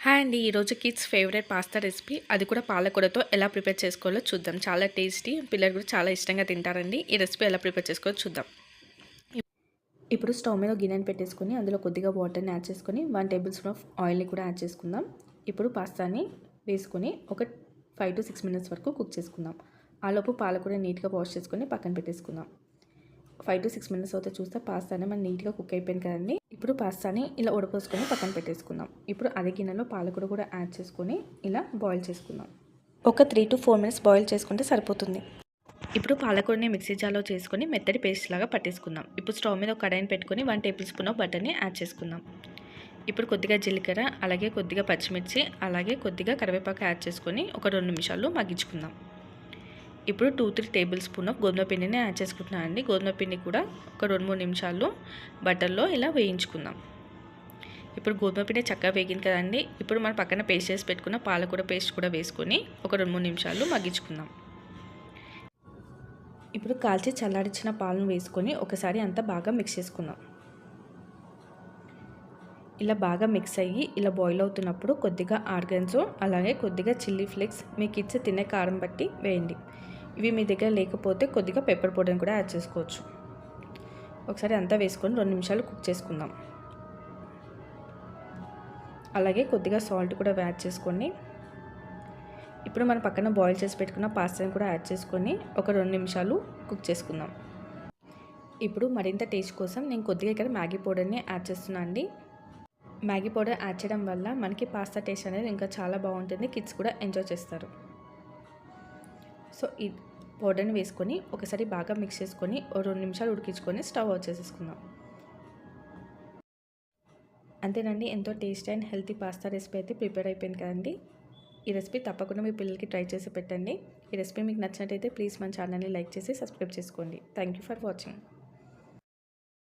Hi అండి. ఈరోజు kids favourite pasta recipe, అది కూడా పాలకూరతో ఎలా ప్రిపేర్ చేసుకోవాలో చూద్దాం. చాలా టేస్టీ, పిల్లలు కూడా చాలా ఇష్టంగా తింటారండి. ఈ రెసిపీ ఎలా ప్రిపేర్ చేసుకోవాలో చూద్దాం. ఇప్పుడు స్టవ్ మీద గిన్నెని పెట్టేసుకొని అందులో కొద్దిగా వాటర్ని యాడ్ చేసుకొని 1 టేబుల్ స్పూన్ ఆఫ్ ఆయిల్ని కూడా యాడ్ చేసుకుందాం. ఇప్పుడు పాస్తాని వేసుకొని ఒక 5 to 6 మినిట్స్ వరకు కుక్ చేసుకుందాం. ఆలోపు పాలకూర నీట్గా వాష్ చేసుకొని పక్కన పెట్టేసుకుందాం. 5 to 6 మినిట్స్ అయితే చూస్తే పాస్తానే మనకి నీట్గా కుక్ అయిపోయింది కదండి. ఇప్పుడు పాస్తాని ఇలా ఉడపోసుకొని పక్కన పెట్టేసుకుందాం. ఇప్పుడు అదే గిన్నెలో పాలకూర కూడా యాడ్ చేసుకొని ఇలా బాయిల్ చేసుకుందాం. ఒక 3 to 4 మినిట్స్ బాయిల్ చేసుకుంటే సరిపోతుంది. ఇప్పుడు పాలకూరని మిక్సీ జార్లో చేసుకొని మెత్తటి పేస్ట్ లాగా పట్టేసుకుందాం. ఇప్పుడు స్టవ్ మీద ఒక కడాయిని పెట్టుకొని 1 టేబుల్ స్పూన్ ఆఫ్ బటర్ని యాడ్ చేసుకుందాం. ఇప్పుడు కొద్దిగా జీలకర్ర, అలాగే కొద్దిగా పచ్చిమిర్చి, అలాగే కొద్దిగా కరివేపాకు యాడ్ చేసుకొని ఒక 2 నిమిషాలు మగ్గించుకుందాం. ఇప్పుడు 2-3 టేబుల్ స్పూన్ ఆఫ్ గోధుమ పిండిని యాడ్ చేసుకుంటున్నాను అండి. గోధుమ పిండి కూడా ఒక 2-3 నిమిషాలు బటర్లో ఇలా వేయించుకుందాం. ఇప్పుడు గోధుమ పిండి చక్కగా వేగింది కదండి. ఇప్పుడు మనం పక్కన పేస్ట్ చేసి పెట్టుకున్న పాలకూర పేస్ట్ కూడా వేసుకొని ఒక 2-3 నిమిషాలు మగ్గించుకుందాం. ఇప్పుడు కాల్చి చల్లారించిన పాలను వేసుకొని ఒకసారి అంతా బాగా మిక్స్ చేసుకుందాం. ఇలా బాగా మిక్స్ అయ్యి ఇలా బాయిల్ అవుతున్నప్పుడు కొద్దిగా ఆర్గాన్సో, అలాగే కొద్దిగా చిల్లీ ఫ్లేక్స్, మీ కిడ్స్ తినే కారం బట్టి వేయండి. ఇవి మీ దగ్గర లేకపోతే కొద్దిగా పెప్పర్ పౌడర్ని కూడా యాడ్ చేసుకోవచ్చు. ఒకసారి అంతా వేసుకొని 2 నిమిషాలు కుక్ చేసుకుందాం. అలాగే కొద్దిగా సాల్ట్ కూడా యాడ్ చేసుకోండి. ఇప్పుడు మనం పక్కన బాయిల్ చేసి పెట్టుకున్న పాస్తాని కూడా యాడ్ చేసుకొని ఒక 2 నిమిషాలు కుక్ చేసుకుందాం. ఇప్పుడు మరింత టేస్ట్ కోసం నేను కొద్దిగా ఇక్కడ మ్యాగీ పౌడర్ని యాడ్ చేస్తున్నాను అండి. మ్యాగీ పౌడర్ యాడ్ చేయడం వల్ల మనకి పాస్తా టేస్ట్ అనేది ఇంకా చాలా బాగుంటుంది. కిడ్స్ కూడా ఎంజాయ్ చేస్తారు. సో ఈ పౌడర్ని వేసుకొని ఒకసారి బాగా మిక్స్ చేసుకొని 2 నిమిషాలు ఉడికించుకొని స్టవ్ ఆఫ్ చేసేసుకుందాం. అంతేనండి, ఎంతో tasty and healthy pasta recipe అయితే ప్రిపేర్ అయిపోయింది కదండి. ఈ రెసిపీ తప్పకుండా మీ పిల్లలకి ట్రై చేసి పెట్టండి. ఈ రెసిపీ మీకు నచ్చినట్టయితే ప్లీజ్ మన ఛానల్ని లైక్ చేసి సబ్స్క్రైబ్ చేసుకోండి. Thank you for watching.